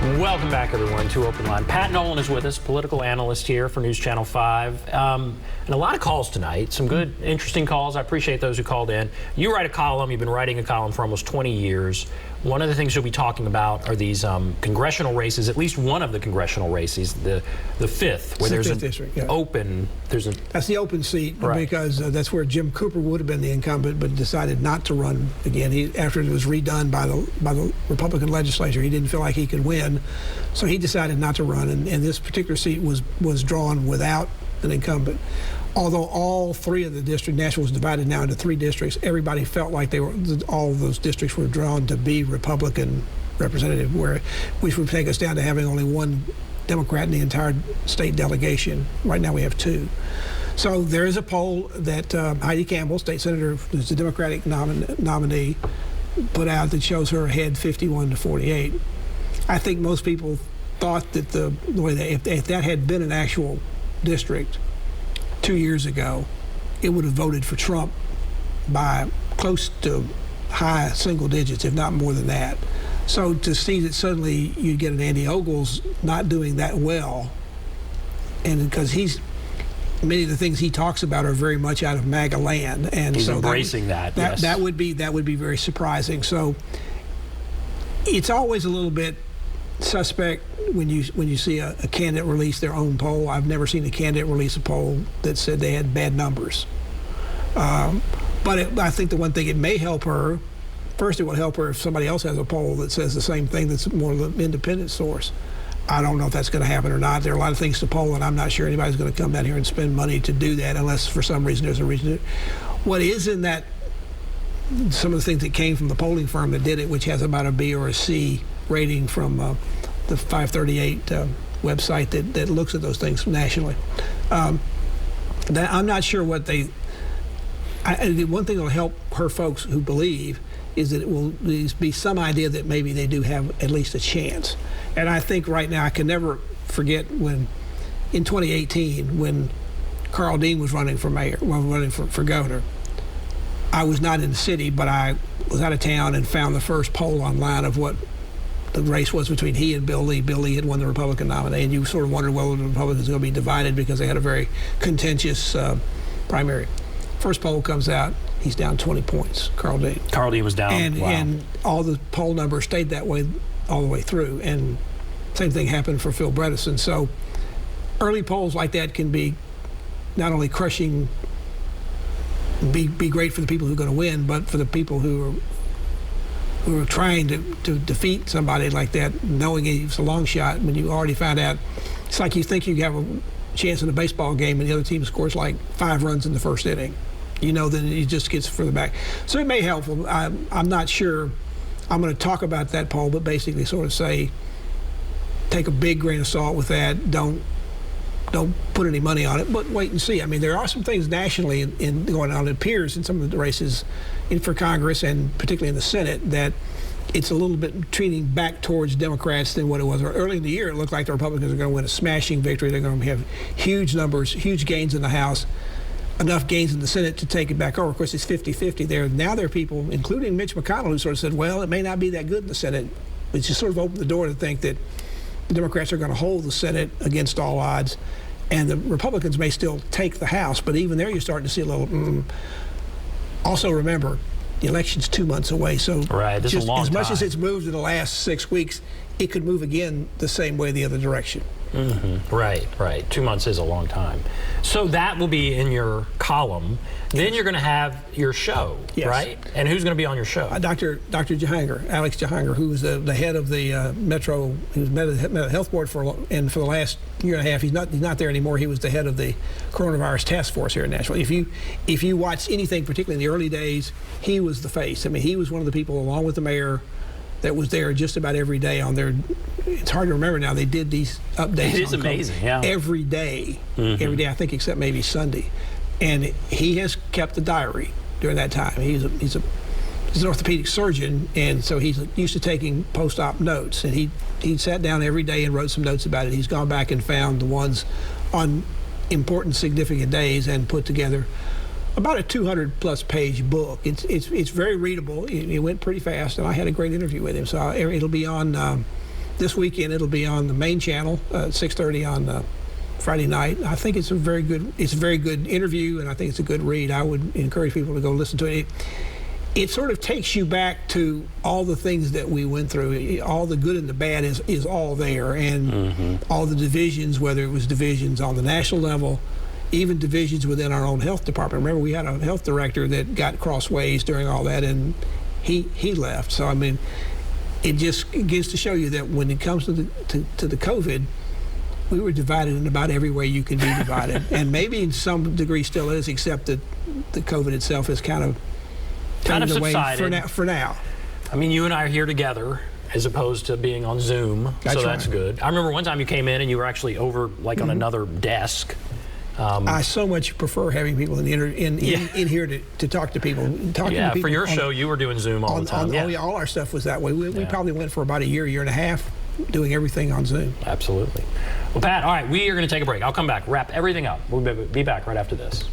Welcome back, everyone, to Open Line. Pat Nolan is with us, political analyst here for News Channel 5. And a lot of calls tonight, some good, interesting calls. I appreciate those who called in. You write a column. You've been writing a column for almost 20 years. One of the things you'll be talking about are these congressional races, at least one of the congressional races, the fifth, where there's an district, yeah. open. That's the open seat, right, because that's where Jim Cooper would have been the incumbent, but decided not to run again. After it was redone by the Republican legislature, he didn't feel like he could win, so he decided not to run. And this particular seat was drawn without an incumbent. Although all three of the districts, Nashville was divided now into 3 districts, everybody felt like all of those districts were drawn to be Republican representative, which would take us down to having only 1 Democrat in the entire state delegation. Right now we have 2. So there is a poll that Heidi Campbell, state senator, who's the Democratic nominee, put out that shows her ahead 51-48. I think most people thought that the way that if that had been an actual district 2 years ago, it would have voted for Trump by close to high single digits, if not more than that. So to see that suddenly you get an Andy Ogles not doing that well, and because many of the things he talks about are very much out of MAGA land, and he's so embracing yes. that would be very surprising. So it's always a little bit suspect when you see a candidate release their own poll. I've never seen a candidate release a poll that said they had bad numbers. But I think the one thing it may help her, first it will help her if somebody else has a poll that says the same thing that's more of an independent source. I don't know if that's going to happen or not. There are a lot of things to poll, and I'm not sure anybody's going to come down here and spend money to do that unless for some reason there's a reason to. What is in that, some of the things that came from the polling firm that did it, which has about a B or a C rating from the 538 website that looks at those things nationally. I'm not sure what the one thing that will help her folks who believe is that it will be some idea that maybe they do have at least a chance. And I think right now, I can never forget when, in 2018, when Carl Dean was running for mayor, running for governor, I was not in the city, but I was out of town and found the first poll online of what the race was between he and Bill Lee. Bill Lee had won the Republican nominee, and you sort of wondered whether the Republicans were going to be divided because they had a very contentious primary. First poll comes out, he's down 20 points, Carl Dean. Carl Dean was down, and all the poll numbers stayed that way all the way through, and same thing happened for Phil Bredesen. So early polls like that can be not only crushing, be great for the people who are going to win, but for the people who are trying to defeat somebody like that, knowing it's a long shot when you already found out. It's like you think you have a chance in a baseball game and the other team scores like 5 runs in the first inning. You know, then it just gets further back. So it may help. I'm not sure. I'm going to talk about that poll, but basically sort of say, take a big grain of salt with that. Don't put any money on it, but wait and see. I mean, there are some things nationally in going on. It appears in some of the races for Congress and particularly in the Senate that it's a little bit treating back towards Democrats than what it was. Early in the year, it looked like the Republicans are going to win a smashing victory. They're going to have huge numbers, huge gains in the House, enough gains in the Senate to take it back over. Of course, it's 50-50 there. Now there are people, including Mitch McConnell, who sort of said, well, it may not be that good in the Senate. It's just sort of opened the door to think that the Democrats are going to hold the Senate against all odds, and the Republicans may still take the House, but even there you're starting to see a little Also remember, the election's 2 months away, so right, this is a long as much time. as it's moved in the last 6 weeks, it could move again the same way the other direction. Mm-hmm. Right. 2 months is a long time. So that will be in your column. Then you're going to have your show, yes, right? And who's going to be on your show? Dr. Jahangir, Alex Jahangir, who was the head of the Metro, he was head of the health board for the last year and a half. He's not there anymore. He was the head of the coronavirus task force here in Nashville. If you watch anything, particularly in the early days, he was the face. I mean, he was one of the people, along with the mayor, that was there just about every day on their. It's hard to remember now. They did these updates. It is amazing, yeah. Every day, every day. I think except maybe Sunday, and he has kept the diary during that time. He's an orthopedic surgeon, and so he's used to taking post-op notes. And he sat down every day and wrote some notes about it. He's gone back and found the ones on important, significant days and put together about a 200-plus page book. It's very readable. It went pretty fast, and I had a great interview with him. So it'll be on this weekend it'll be on the main channel at 6:30 on Friday night. I think it's a very good interview, and I think it's a good read. I would encourage people to go listen to it. It sort of takes you back to all the things that we went through. All the good and the bad is all there, and all the divisions, whether it was divisions on the national level, even divisions within our own health department. Remember, we had a health director that got crossways during all that, and he left. So I mean, it just gets to show you that when it comes to the COVID, we were divided in about every way you can be divided, and maybe in some degree still is, except that the COVID itself is kind of subsided for now. I mean, you and I are here together as opposed to being on Zoom, so that's good. I remember one time you came in and you were actually over like on another desk. I so much prefer having people in here to talk to people. For your show, you were doing Zoom all the time. All our stuff was that way. We probably went for about a year and a half doing everything on Zoom. Absolutely. Well, Pat, all right, we are going to take a break. I'll come back, wrap everything up. We'll be back right after this.